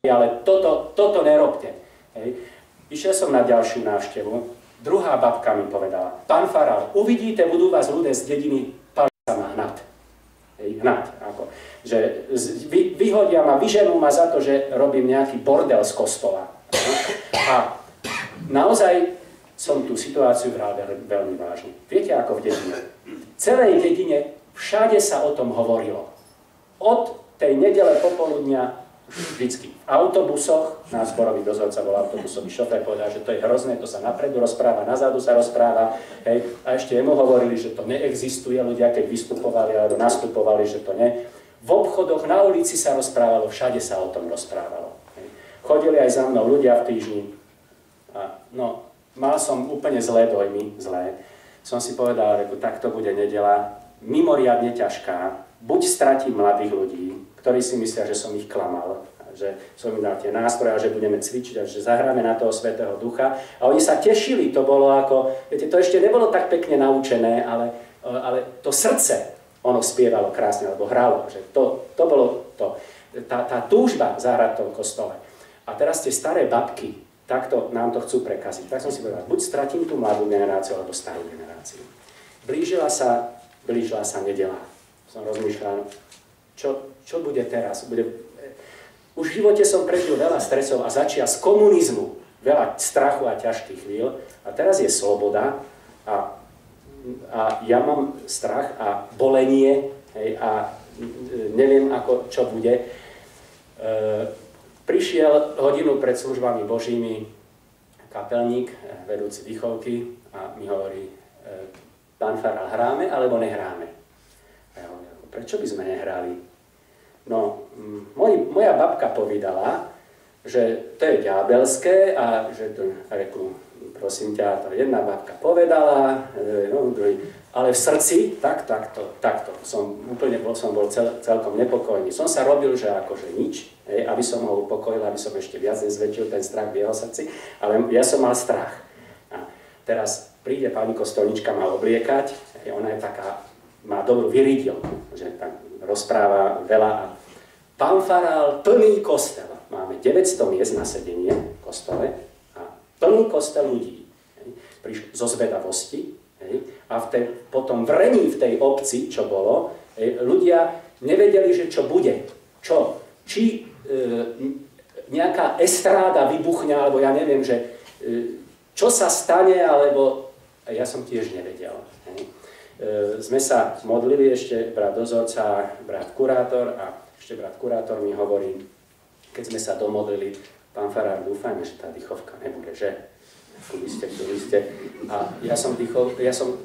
ale toto nerobte. Hej. Išiel som na ďalšiu návštevu, druhá babka mi povedala, pán farár, uvidíte, budú vás ľudia z dediny palica ma hnať. Hnať, ako, že vyhodia ma, vyženú ma za to, že robím nejaký bordel z kostola. A naozaj som tú situáciu bral veľmi vážne. Viete, ako v dedine? V celej dedine všade sa o tom hovorilo. Od tej nedele popoludnia vždycky v autobusoch, náš zborový dozorca bol autobusový šofér, povedal, že to je hrozné, to sa napredu rozpráva, nazadu sa rozpráva, hej, a ešte jemu hovorili, že to neexistuje, ľudia keď vystupovali alebo nastupovali, že to nie. V obchodoch, na ulici sa rozprávalo, všade sa o tom rozprávalo. Hej. Chodili aj za mnou ľudia v týždni a no, mal som úplne zlé dojmy, zlé. Som si povedal, že tak to bude nedeľa, mimoriadne ťažká, buď stratím mladých ľudí, ktorí si myslia, že som ich klamal, že som im dal tie nástroje a že budeme cvičiť a že zahráme na toho Svätého Ducha. A oni sa tešili, to bolo ako, viete, to ešte nebolo tak pekne naučené, ale to srdce, ono spievalo krásne, alebo hralo, že to bolo to, tá túžba zahrať v tom kostole. A teraz tie staré babky, takto nám to chcú prekaziť. Tak som si povedal, buď stratím tú mladú generáciu, alebo starú generáciu. Blížila sa nedeľa. Som rozmýšľal, čo bude teraz? Už v živote som prežil veľa stresov a začias komunizmu, veľa strachu a ťažkých chvíľ. A teraz je sloboda a ja mám strach a bolenie, hej, a neviem, čo bude. Prišiel hodinu pred službami Božími kapelník, vedúci výchovky a mi hovorí, pán farár, hráme alebo nehráme? A ja hovorím, prečo by sme nehrali? No, moja babka povedala, že to je diabelské a že to, reku, prosím ťa, to jedna babka povedala, no, druhý, ale v srdci, takto, som bol celkom nepokojný. Som sa robil, že akože nič, aby som ho upokojil, aby som ešte viac nezväčšil ten strach v jeho srdci, ale ja som mal strach. A teraz príde pani kostolnička ma obliekať, ona je taká, má dobrú viridiel, že tam rozpráva veľa a pán farár, plný kostel. Máme 900 miest na sedenie v kostole a plný kostel ľudí. Prišli zo zvedavosti a potom vrení v tej obci, čo bolo, ľudia nevedeli, že čo bude. Či nejaká estráda vybuchňa, alebo ja neviem, že čo sa stane, alebo ja som tiež nevedel. Sme sa modlili ešte brat dozorca, brat kurátor a ešte brat kurátor mi hovorí, keď sme sa domodlili, pán farár, dúfajme, že tá dýchovka nebude, že? Vy ste. A ja som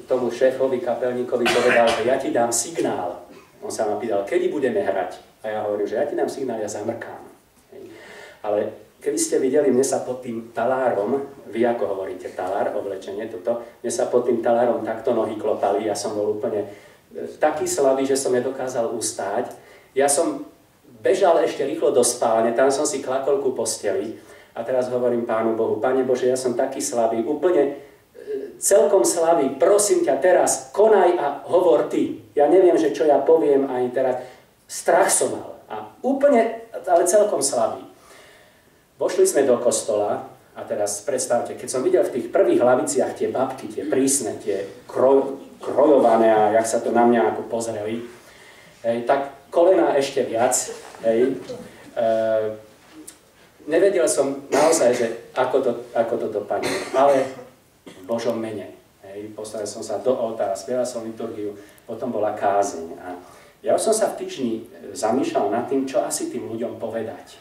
tomu šéfovi kapelníkovi povedal, že ja ti dám signál. On sa ma pýtal, kedy budeme hrať? A ja hovorím, že ja ti dám signál, ja zamrkám. Ale keby ste videli, mne sa pod tým talárom, vy ako hovoríte talár, oblečenie, mne sa pod tým talárom takto nohy klopali, ja som bol úplne taký slabý, že som nedokázal ustáť. Ja som bežal ešte rýchlo do spálne, tam som si klakol ku posteli a teraz hovorím Pánu Bohu, Pane Bože, ja som taký slabý, úplne celkom slabý, prosím ťa teraz, konaj a hovor ty. Ja neviem, že čo ja poviem ani teraz. Strach som mal a úplne, ale celkom slabý. Vošli sme do kostola a teraz predstavte, keď som videl v tých prvých hlaviciach tie babky, tie prísne, tie krojované a jak sa to na mňa ako pozreli, tak kolená ešte viac. Nevedel som naozaj, že ako to dopadne, ale v Božom mene. Postavil som sa do oltára, spieval som liturgiu, potom bola kázeň. A ja som sa v týždni zamýšľal nad tým, čo asi tým ľuďom povedať.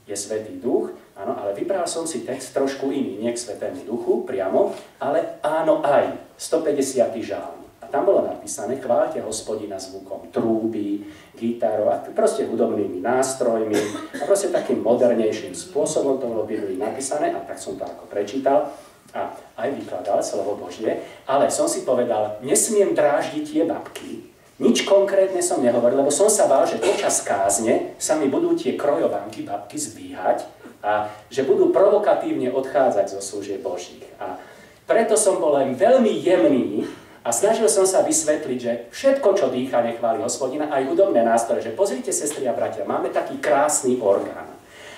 Je Svätý Duch, áno, ale vybral som si text trošku iný, nie k Svätému Duchu priamo, ale áno aj, 150. žalm. A tam bolo napísané, chváľte Hospodina zvukom trúby, gitarov a proste hudobnými nástrojmi a proste takým modernejším spôsobom to bolo v Biblii napísané a tak som to ako prečítal a aj vykladal slovo Božie, ale som si povedal, nesmiem dráždiť tie babky, nič konkrétne som nehovoril, lebo som sa bál, že počas kázne sa mi budú tie krojovánky babky zvíhať a že budú provokatívne odchádzať zo služieb Božích. A preto som bol len veľmi jemný a snažil som sa vysvetliť, že všetko, čo dýcha, nechváli Hospodina, aj hudobné nástroje. Že pozrite, sestry a bratia, máme taký krásny orgán.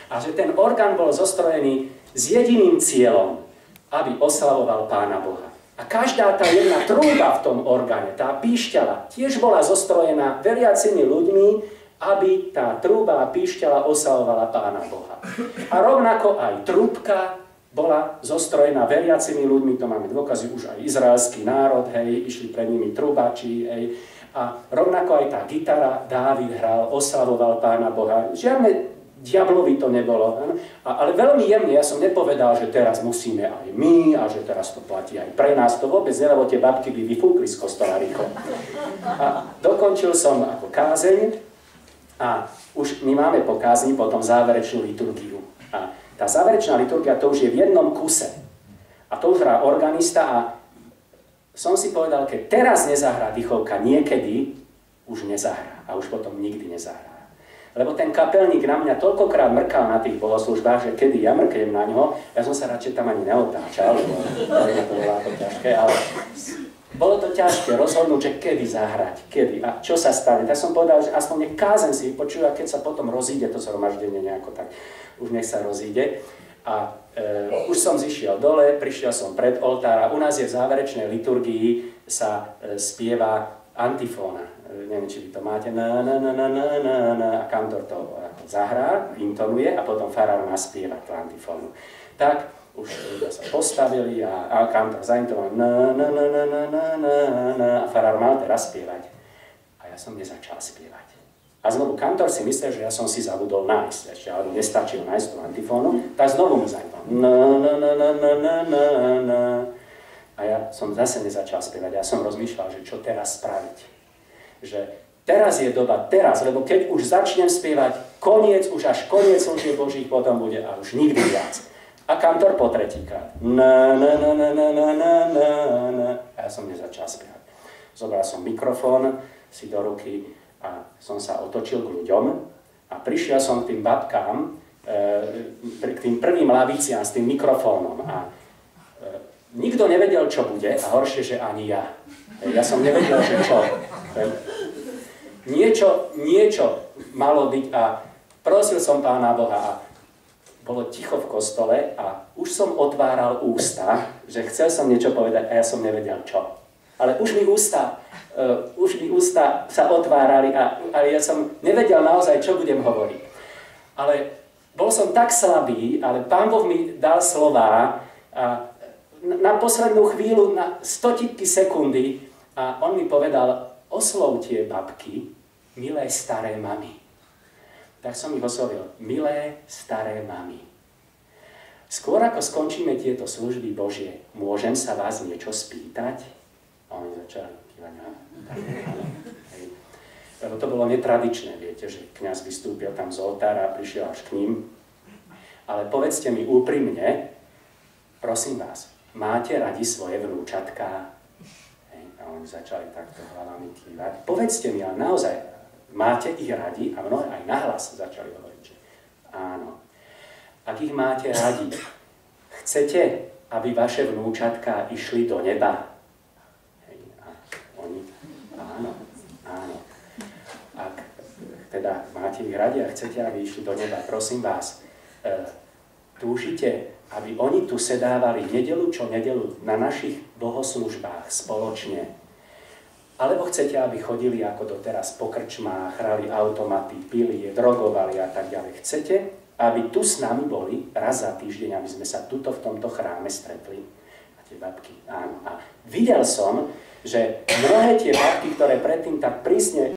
A že ten orgán bol zostrojený s jediným cieľom, aby oslavoval Pána Boha. A každá tá jedna trúba v tom orgáne, tá píšťala, tiež bola zostrojená veriacimi ľuďmi, aby tá trúba a píšťala oslavovala Pána Boha. A rovnako aj trúbka bola zostrojená veriacimi ľuďmi, to máme dôkazy, už aj izraelský národ, hej, išli pred nimi trúbači, hej. A rovnako aj tá gitara, Dávid hral, oslavoval Pána Boha. Žiadne diablovi to nebolo. Ale veľmi jemne, ja som nepovedal, že teraz musíme aj my a že teraz to platí aj pre nás. To vôbec nie, lebo tie babky by vyfúkli z kostola rýchlo. A dokončil som ako kázeň a už my máme po kázni potom záverečnú liturgiu. A tá záverečná liturgia to už je v jednom kuse. A to už hrá organista a som si povedal, keď teraz nezahrá dýchovka, niekedy už nezahrá a už potom nikdy nezahrá. Lebo ten kapelník na mňa toľkokrát mrkal na tých bohoslúžbách, že kedy ja mrknem na ňo, ja som sa radšej tam ani neotáčal, lebo to bolo ako ťažké, ale bolo to ťažké rozhodnúť, že kedy zahrať, kedy a čo sa stane. Tak som povedal, že aspoň nech kázeň si vypočujú a keď sa potom rozíde to zhromaždenie nejako, tak už nech sa rozíde. A už som zišiel dole, prišiel som pred oltár a u nás je v záverečnej liturgii sa spieva antifóna. Neviem, či vy to máte, a kantor to zahrá, intonuje a potom farár má spievať tú antifónu. Tak už ľudia sa postavili a kantor zaintonoval a farár mal teraz spievať. A ja som nezačal spievať. A znovu kantor si myslel, že ja som si zabudol nájsť, ešte ale nestačil nájsť tú antifónu, tak znovu mu zaintonoval. A ja som zase nezačal spievať, ja som rozmýšľal, že čo teraz spraviť. Že teraz je doba, teraz, lebo keď už začnem spievať koniec, už až koniec služieb Božích potom bude a už nikdy viac. A kantor po tretíkrát. A ja som nezačal spievať. Zobral som mikrofón si do ruky a som sa otočil k ľuďom a prišiel som k tým babkám, k tým prvým laviciam s tým mikrofónom a nikto nevedel, čo bude a horšie, že ani ja. Ja som nevedel, že čo. Niečo malo byť a prosil som Pána Boha a bolo ticho v kostole a už som otváral ústa, že chcel som niečo povedať a ja som nevedel čo. Ale už mi ústa sa otvárali ale ja som nevedel naozaj, čo budem hovoriť. Ale bol som tak slabý, ale Pán Boh mi dal slová a na poslednú chvíľu, na 100 sekundy a on mi povedal, oslovte babky, milé staré mami. Tak som ich oslovil, milé staré mami. Skôr ako skončíme tieto služby Božie, môžem sa vás niečo spýtať? A oni začali kývať. Lebo to bolo netradičné, viete, že kňaz vystúpil tam z oltára a prišiel až k ním. Ale povedzte mi úprimne, prosím vás, máte radi svoje vnúčatká? A oni začali takto hlavami kývať. Povedzte mi, ale naozaj, máte ich radi? A mnohé aj nahlas začali hovoriť, že áno. Ak ich máte radi, chcete, aby vaše vnúčatká išli do neba? A oni, áno. Ak teda máte ich radi a chcete, aby išli do neba, prosím vás, túžite, aby oni tu sedávali nedeľu čo nedeľu na našich bohoslužbách spoločne. Alebo chcete, aby chodili ako doteraz po krčmách, hrali automaty, pili, drogovali a tak ďalej. Chcete, aby tu s nami boli raz za týždeň, aby sme sa tuto v tomto chráme stretli? A tie babky, áno. A videl som, že mnohé tie babky, ktoré predtým tak prísne